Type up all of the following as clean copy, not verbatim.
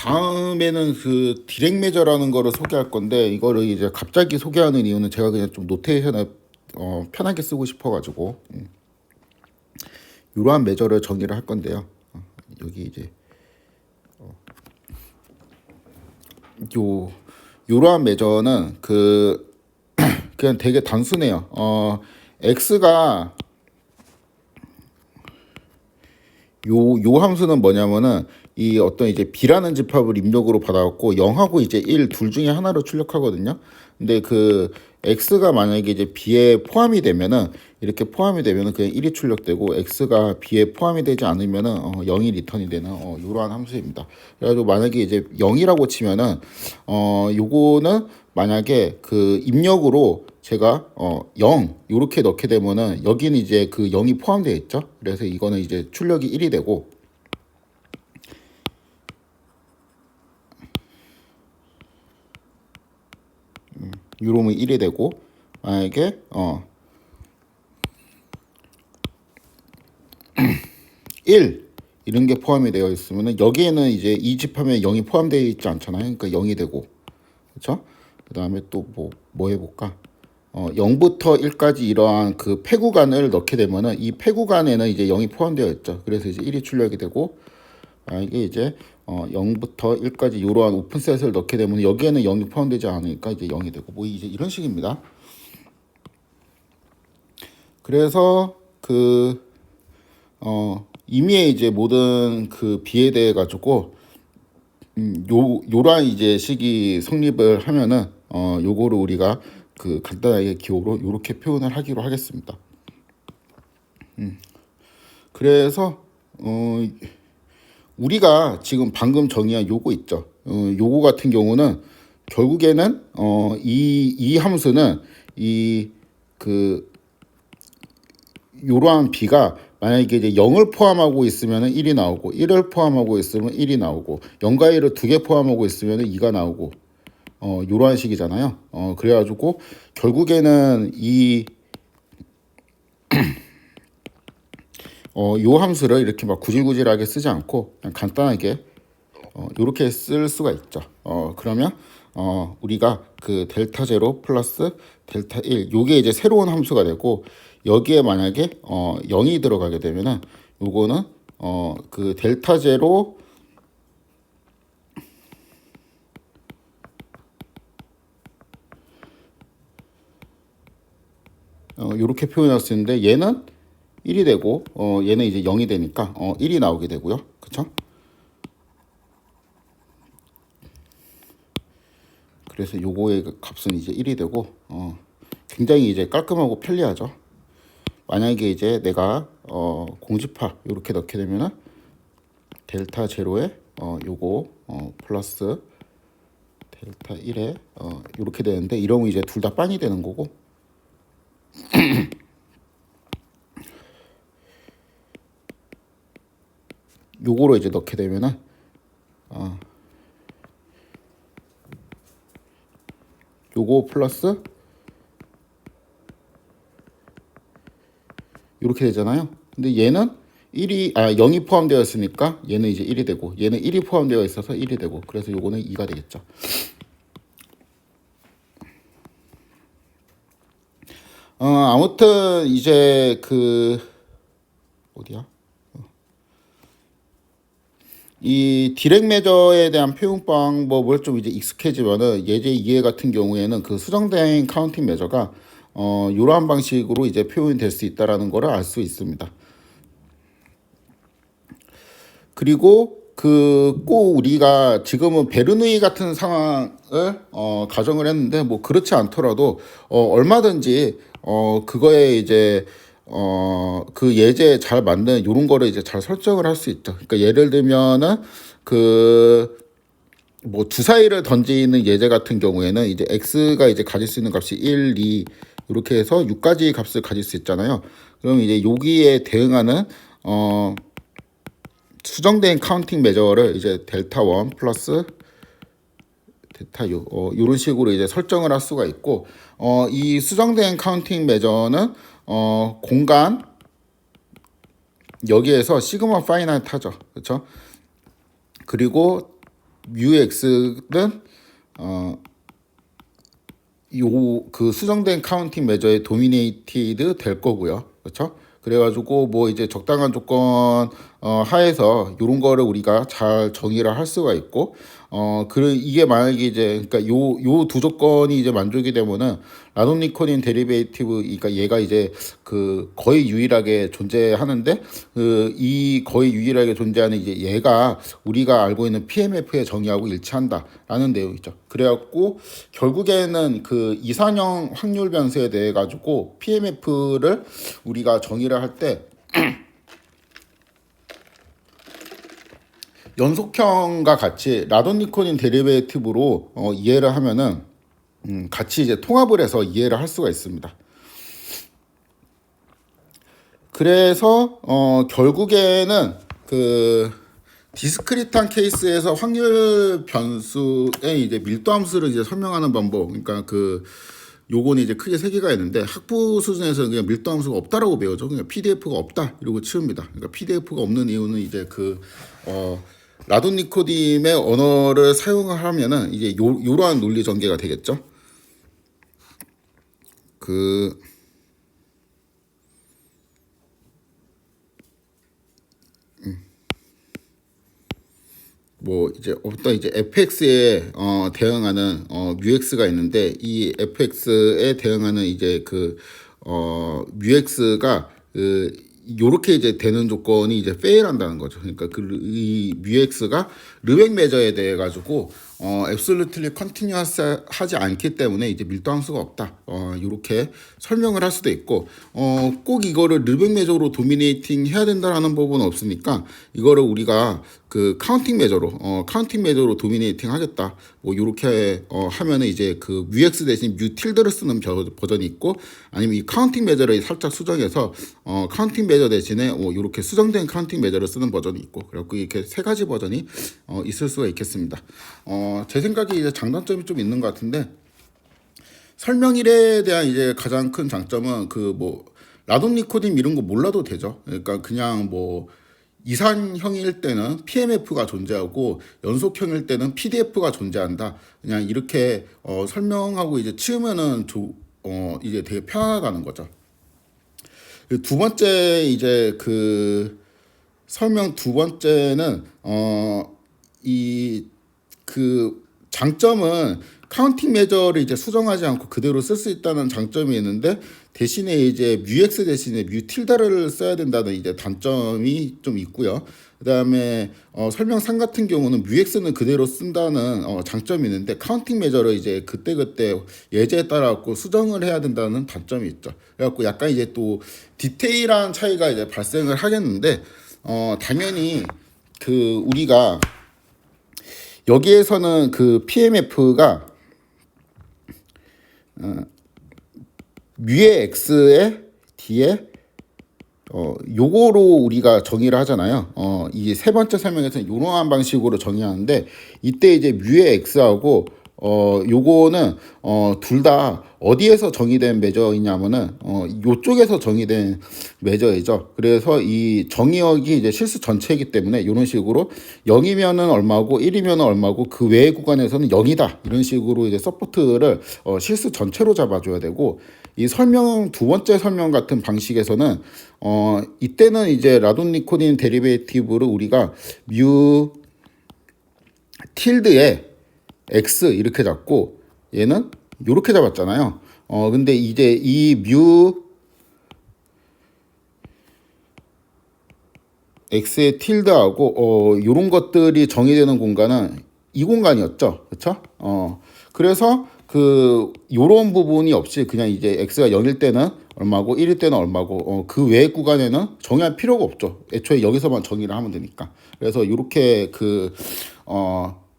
다음에는 그 디렉 매저라는 거를 소개할 건데, 이거를 이제 갑자기 소개하는 이유는 제가 그냥 좀 노테이션을 편하게 쓰고 싶어가지고 이러한 매저를 정의를 할 건데요. 여기 이제 요러한 매저는 그냥 되게 단순해요. x가 요 함수는 뭐냐면은 이 어떤 이제 b라는 집합을 입력으로 받아갖고 0하고 이제 1 둘 중에 하나로 출력하거든요. 근데 그 x가 만약에 이제 b에 포함이 되면은 이렇게 포함이 되면은 그냥 1이 출력되고, x가 b에 포함이 되지 않으면은 0이 리턴이 되는 이러한 함수입니다. 그래가지고 만약에 이제 0이라고 치면은 요거는 만약에 그 입력으로 제가 0 요렇게 넣게 되면은 여기는 이제 그 0이 포함되어 있죠. 그래서 이거는 이제 출력이 1이 되고, 요러면 1이 되고, 만약에 1 이런 게 포함이 되어 있으면은 여기에는 이제 이 집합에 0이 포함되어 있지 않잖아요. 그러니까 0이 되고, 그렇죠? 그다음에 또 뭐 해볼까? 0부터 1까지 이러한 그 폐구간을 넣게 되면은 이 폐구간에는 이제 0이 포함되어 있죠. 그래서 이제 1이 출력이 되고, 이게 이제 0부터 1까지 이러한 오픈셋을 넣게 되면 여기에는 0이 포함되지 않으니까 이제 0이 되고, 뭐 이제 이런 식입니다. 그래서 이미의 이제 모든 그 B에 대해 가지고 요러한 이제 식이 성립을 하면은 요거를 우리가 그 간단하게 기호로 요렇게 표현을 하기로 하겠습니다. 그래서 우리가 지금 방금 정의한 요거 있죠. 요거 같은 경우는 결국에는 이 함수는 요러한 b가 만약에 이제 0을 포함하고 있으면 1이 나오고, 1을 포함하고 있으면 1이 나오고, 0과 1을 두 개 포함하고 있으면 2가 나오고, 요러한 식이잖아요. 그래가지고 결국에는 요 함수를 이렇게 막 구질구질하게 쓰지 않고 그냥 간단하게 요렇게 쓸 수가 있죠. 그러면 우리가 그 델타 제로 플러스 델타 1 요게 이제 새로운 함수가 되고, 여기에 만약에 0이 들어가게 되면은 요거는 그 델타 제로 요렇게 표현할 수 있는데, 얘는 1이 되고 얘는 이제 0이 되니까 1이 나오게 되고요. 그쵸? 그래서 요거의 값은 이제 1이 되고 굉장히 이제 깔끔하고 편리하죠. 만약에 이제 내가 공집합 이렇게 넣게 되면은 델타 제로에 요거 플러스 델타 1에 이렇게 되는데, 이러면 이제 둘 다 빵이 되는 거고, 요거로 이제 넣게 되면은 요거 플러스 이렇게 되잖아요. 근데 얘는 0이 포함되어 있으니까 얘는 이제 1이 되고, 얘는 1이 포함되어 있어서 1이 되고, 그래서 요거는 2가 되겠죠. 아무튼 이제 어디야? 이 디렉 매저에 대한 표현 방법을 좀 이제 익숙해지면은 예제 2회 같은 경우에는 그 수정된 카운팅 매저가 이러한 방식으로 이제 표현이 될 수 있다라는 거를 알 수 있습니다. 그리고 꼭 우리가 지금은 베르누이 같은 상황을 가정을 했는데, 뭐 그렇지 않더라도 얼마든지 그거에 이제 그 예제에 잘 맞는 요런 거를 이제 잘 설정을 할 수 있죠. 그러니까 예를 들면은 뭐 주사위를 던지는 예제 같은 경우에는 이제 x가 이제 가질 수 있는 값이 1, 2 이렇게 해서 6가지 값을 가질 수 있잖아요. 그럼 이제 여기에 대응하는 수정된 카운팅 매저를 이제 델타 1 플러스 델타 6 이런 식으로 이제 설정을 할 수가 있고, 이 수정된 카운팅 매저는 공간 여기에서 시그마 파이나이트 하죠. 그렇죠? 그리고 뮤X는 요 그 수정된 카운팅 메저에 도미네이티드 될 거고요. 그렇죠? 그래가지고 뭐 이제 적당한 조건 하에서 요런 거를 우리가 잘 정의를 할 수가 있고 이게 만약에 이제 그러니까 요 두 조건이 이제 만족이 되면은 라돈니코딘 데리베이티브 그러니까 얘가 이제 그 거의 유일하게 존재하는데 그 이 거의 유일하게 존재하는 이제 얘가 우리가 알고 있는 PMF의 정의하고 일치한다라는 내용이죠. 그래갖고 결국에는 그 이산형 확률 변수에 대해 가지고 PMF를 우리가 정의를 할 때 연속형과 같이 라돈니코딘 데리베이티브로 이해를 하면은 같이 이제 통합을 해서 이해를 할 수가 있습니다. 그래서 결국에는 그 디스크리트한 케이스에서 확률 변수의 이제 밀도 함수를 이제 설명하는 방법. 그러니까 그 요거는 이제 크게 세 개가 있는데 학부 수준에서는 그냥 밀도 함수가 없다라고 배우죠. 그냥 PDF가 없다 이러고 치웁니다. 그러니까 PDF가 없는 이유는 이제 그 라돈니코딘의 언어를 사용을 하면은 이제 요러한 논리 전개가 되겠죠. 뭐 이제 어떤 이제 fx에 대응하는 뮤x가 있는데 이 fx에 대응하는 이제 뮤x가 요렇게 이제 되는 조건이 이제 fail한다는 거죠. 그러니까 이 뮤x가 르벡 메저에 대해 가지고 absolutely continuous 하지 않기 때문에 이제 밀도 함수가 없다. 요렇게 설명을 할 수도 있고 꼭 이거를 르벡 메저로 도미네이팅 해야 된다라는 법은 없으니까 이거를 우리가 그 카운팅 메저로 도미네이팅 하겠다. 뭐 요렇게 하면은 이제 그 뮤x 대신 뮤 틸드를 쓰는 버전이 있고 아니면 이 카운팅 메저를 살짝 수정해서 카운팅 메저 대신에 요렇게 수정된 카운팅 메저를 쓰는 버전이 있고 그래갖고 이렇게 세 가지 버전이 있을 수가 있겠습니다. 제 생각에 이제 장단점이 좀 있는 것 같은데 설명일에 대한 이제 가장 큰 장점은 그 뭐 라돈니코딘 이런 거 몰라도 되죠. 그러니까 그냥 뭐 이산형일 때는 PMF가 존재하고 연속형일 때는 PDF가 존재한다. 그냥 이렇게 설명하고 이제 치우면은 이제 되게 편하다는 거죠. 두 번째 이제 그 설명 두 번째는 이 그 장점은 카운팅 메저를 이제 수정하지 않고 그대로 쓸 수 있다는 장점이 있는데 대신에 이제 뮤x 대신에 뮤 틸다를 써야 된다는 이제 단점이 좀 있고요. 그다음에 설명 3 같은 경우는 뮤x는 그대로 쓴다는 장점이 있는데 카운팅 메저를 이제 그때그때 예제에 따라 갖고 수정을 해야 된다는 단점이 있죠. 그래갖고 약간 이제 또 디테일한 차이가 이제 발생을 하겠는데 당연히 그 우리가 여기에서는 그 PMF가 뮤의 x에 d에 요거로 우리가 정의를 하잖아요. 이 세 번째 설명에서는 요러한 방식으로 정의하는데 이때 이제 뮤의 x하고 요거는 둘 다 어디에서 정의된 매저이냐면은 요쪽에서 정의된 매저이죠. 그래서 이 정의역이 이제 실수 전체이기 때문에 이런 식으로 0이면은 얼마고 1이면은 얼마고 그 외의 구간에서는 0이다. 이런 식으로 이제 서포트를 실수 전체로 잡아줘야 되고 이 설명 두 번째 설명 같은 방식에서는 이때는 이제 라돈니코딘 데리베이티브를 우리가 뮤 틸드에 x 이렇게 잡고 얘는 이렇게 잡았잖아요. 근데 이제 이 뮤 x의 틸드하고 요런 것들이 정의되는 공간은 이 공간이었죠. 그렇죠? 그래서 그 요런 부분이 없이 그냥 이제 x가 0일 때는 얼마고 1일 때는 얼마고 그 외의 구간에는 정의할 필요가 없죠. 애초에 여기서만 정의를 하면 되니까. 그래서 요렇게 그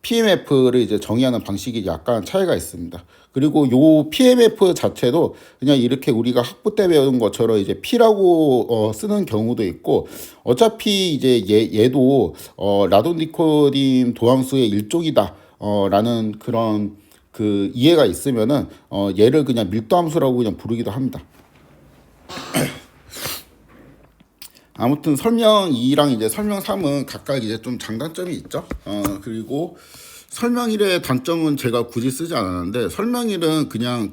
PMF를 이제 정의하는 방식이 약간 차이가 있습니다. 그리고 요 PMF 자체도 그냥 이렇게 우리가 학부 때 배운 것처럼 이제 P라고 쓰는 경우도 있고 어차피 이제 얘도 라돈니코딘 도함수의 일종이다 라는 그런 그 이해가 있으면은 얘를 그냥 밀도함수라고 그냥 부르기도 합니다. 아무튼 설명 2랑 이제 설명 3은 각각 이제 좀 장단점이 있죠. 그리고 설명일의 단점은 제가 굳이 쓰지 않았는데, 설명일은 그냥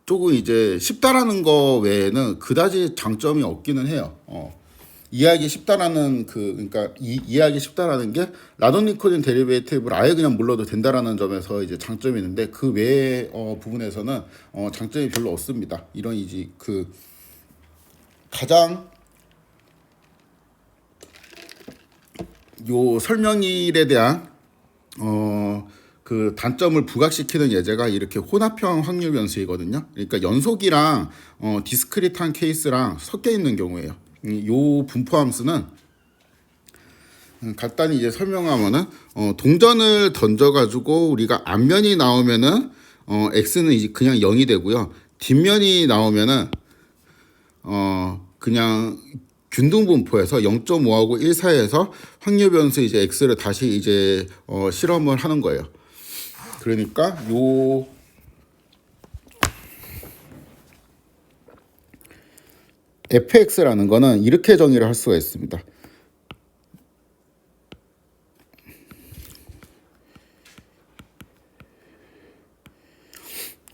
조금 이제 쉽다라는 거 외에는 그다지 장점이 없기는 해요. 이해하기 쉽다라는 그러니까 이해하기 쉽다라는 게 라돈 니코딘 데리베이티브를 아예 그냥 몰라도 된다라는 점에서 이제 장점이 있는데, 그 외의 부분에서는 장점이 별로 없습니다. 이런 이제 가장 요 설명일에 대한 단점을 부각시키는 예제가 이렇게 혼합형 확률 변수이거든요. 그러니까 연속이랑 디스크리트한 케이스랑 섞여 있는 경우예요. 요 분포 함수는 간단히 이제 설명하면은 동전을 던져가지고 우리가 앞면이 나오면은 x는 이제 그냥 0이 되고요. 뒷면이 나오면은 그냥 균등 분포에서 0.5하고 1 사이에서 확률 변수 이제 x를 다시 이제 실험을 하는 거예요. 그러니까 요 fx라는 거는 이렇게 정의를 할 수가 있습니다.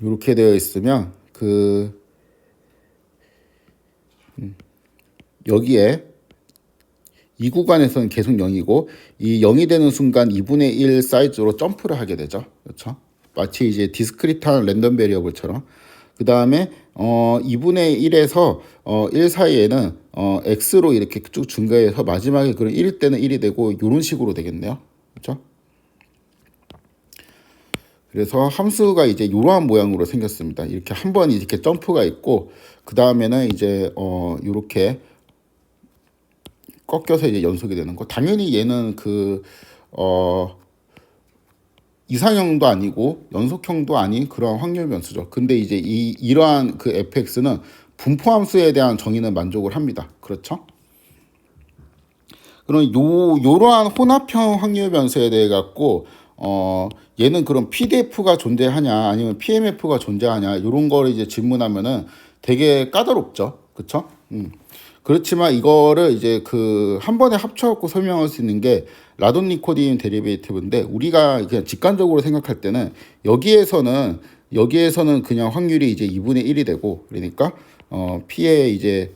이렇게 되어 있으면 여기에 이 구간에서는 계속 0이고, 이 0이 되는 순간 2분의 1 사이즈로 점프를 하게 되죠. 그렇죠? 마치 이제 디스크리트한 랜덤 베리어블처럼. 그 다음에 2분의 1에서 1 사이에는 x로 이렇게 쭉 증가해서 마지막에 그런 1일 때는 1이 되고, 이런 식으로 되겠네요. 그렇죠? 그래서 함수가 이제 이러한 모양으로 생겼습니다. 이렇게 한 번 이렇게 점프가 있고, 그 다음에는 이제 이렇게 꺾여서 이제 연속이 되는 거. 당연히 얘는 이상형도 아니고 연속형도 아닌 그런 확률 변수죠. 근데 이제 이러한 fx는 분포 함수에 대한 정의는 만족을 합니다. 그렇죠? 그럼 요러한 혼합형 확률 변수에 대해 갖고 얘는 그럼 PDF가 존재하냐 아니면 PMF가 존재하냐 이런 거를 이제 질문하면은 되게 까다롭죠. 그렇죠? 그렇지만 이거를 이제 한 번에 합쳐갖고 설명할 수 있는 게 라돈 니코딘 데리베이티브인데, 우리가 그냥 직관적으로 생각할 때는 여기에서는 그냥 확률이 이제 2분의 1이 되고, 그러니까 P의 이제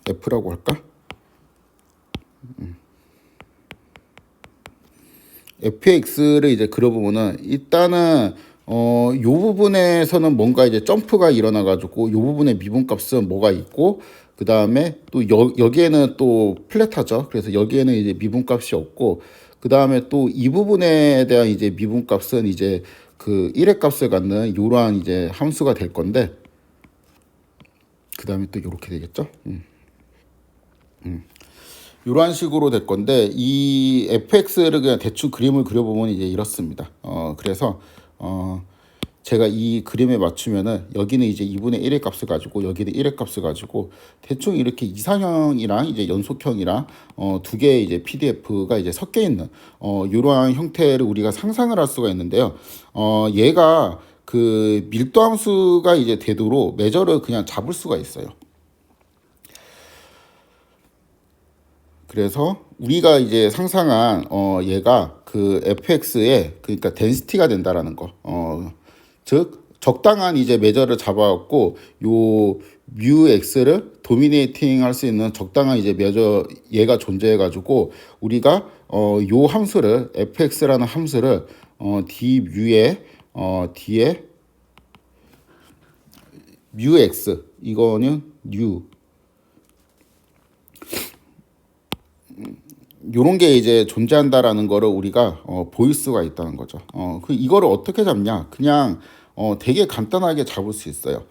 F라고 할까? fx를 이제 그려보면은 일단은 요 부분에서는 뭔가 이제 점프가 일어나 가지고 요 부분의 미분값은 뭐가 있고, 그 다음에 또 여기에는 또 플랫하죠. 그래서 여기에는 이제 미분값이 없고, 그 다음에 또 이 부분에 대한 이제 미분값은 이제 1의 값을 갖는 요러한 이제 함수가 될 건데, 그 다음에 또 요렇게 되겠죠. 이런 식으로 될 건데, 이 fx를 그냥 대충 그림을 그려보면 이제 이렇습니다. 그래서 제가 이 그림에 맞추면은 여기는 이제 2분의 1의 값을 가지고 여기는 1의 값을 가지고 대충 이렇게 이상형이랑 이제 연속형이랑 두 개의 이제 PDF가 이제 섞여 있는 이러한 형태를 우리가 상상을 할 수가 있는데요. 얘가 밀도 함수가 이제 되도록 매저를 그냥 잡을 수가 있어요. 그래서 우리가 이제 상상한 얘가 fx의 그러니까 덴시티가 된다라는 거. 즉 적당한 이제 매저를 잡아갖고 요 뮤 x를 도미네이팅 할 수 있는 적당한 이제 매저 얘가 존재해 가지고 우리가 요 함수를 fx라는 함수를 d 뮤에 d에 뮤 x 이거는 뉴 요런 게 이제 존재한다라는 거를 우리가 보일 수가 있다는 거죠. 이거를 어떻게 잡냐? 그냥 되게 간단하게 잡을 수 있어요.